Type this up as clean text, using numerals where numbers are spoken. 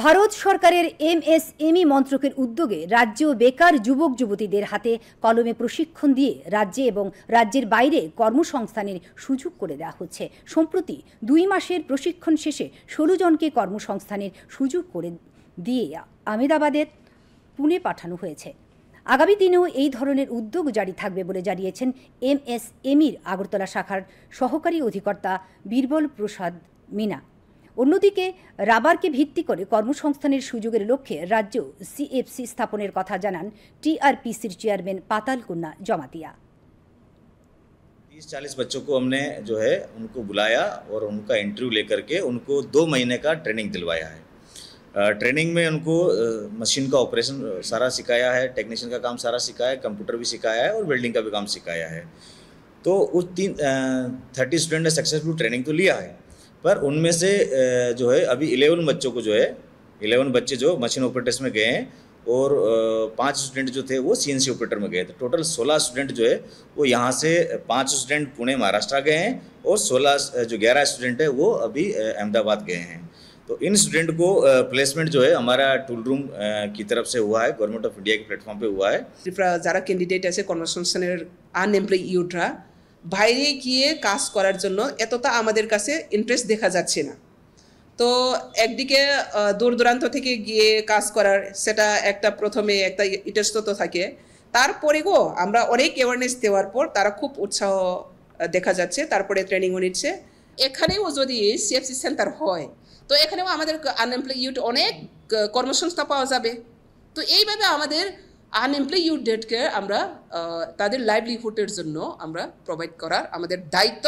ভারত সরকারের এমএসএমই মন্ত্রকের উদ্যোগে রাজ্য বেকার যুবক যুবতীদের হাতে কলমে প্রশিক্ষণ দিয়ে রাজ্যে এবং রাজ্যের বাইরে কর্মসংস্থানের সুযোগ করে দেওয়া হচ্ছে। সম্প্রতি 2 মাসের প্রশিক্ষণ শেষে 16 জনকে কর্মসংস্থানের সুযোগ করে দিয়ে আহমেদাবাদের পুনে পাঠানো হয়েছে। আগামী দিনেও এই ধরনের উদ্যোগ জারি থাকবে বলে জানিয়েছেন এমএসএমইর আগরতলা শাখার সহকারী অধিকর্তা বীরবল প্রসাদ মিনা। অন্যদিকে রাবারকে ভিত্তি করে কর্মসংস্থানের সুযোগের লক্ষ্যে রাজ্য সিএফসি স্থাপনের কথা জানান টিআরপিসির চেয়ারম্যান পাতাল কন্যা জমাতিয়া। 30-40 बच्चों को हमने जो है उनको बुलाया और उनका इंटरव्यू लेकर के उनको 2 महीने का ट्रेनिंग दिलवाया है। ट्रेनिंग में उनको मशीन का ऑपरेशन सारा सिखाया है, टेक्नीशियन का काम सारा सिखाया है, कंप्यूटर भी सिखाया है और वेल्डिंग का भी काम सिखाया है। तो उस 30 स्टूडेंट ने सक्सेसफुल ट्रेनिंग तो लिया है, पर उनमें से जो है अभी 11 बच्चों को जो है 11 बच्चे जो मशीन ऑपरेटर्स में गए हैं और 5 स्टूडेंट जो थे वो सीएनसी ऑपरेटर में गए थे। टोटल 16 स्टूडेंट जो है वो यहाँ से 5 स्टूडेंट पुणे महाराष्ट्र गए हैं और 11 स्टूडेंट है वो अभी अहमदाबाद गए हैं। तो इन स्टूडेंट को प्लेसमेंट जो है हमारा टूल रूम की तरफ से हुआ है, गवर्नमेंट ऑफ इंडिया के प्लेटफॉर्म पे हुआ है। যারা ক্যান্ডিডেট আছে কর্মসংস্থানের আনএমপ্লয়েড ইউথরা বাইরে গিয়ে কাজ করার জন্য এতটা আমাদের কাছে ইন্টারেস্ট দেখা যাচ্ছে না। তো একদিকে দূর দূরান্ত থেকে গিয়ে কাজ করার সেটা একটা প্রথমে একটা ইতস্তত থাকে, তারপরেও আমরা অনেক অ্যাওয়ারনেস দেওয়ার পর তারা খুব উৎসাহ দেখা যাচ্ছে, তারপরে ট্রেনিংও নিচ্ছে। এখানেও যদি সিএফসি সেন্টার হয় তো এখানেও আমাদের আনএমপ্লয়েড ইউথ অনেক কর্মসংস্থান পাওয়া যাবে। তো এইভাবে আমাদের আনএমপ্লয়েড ইউথদেরকে আমরা তাদের লাইভলিহুডের জন্য আমরা প্রোভাইড করার আমাদের দায়িত্ব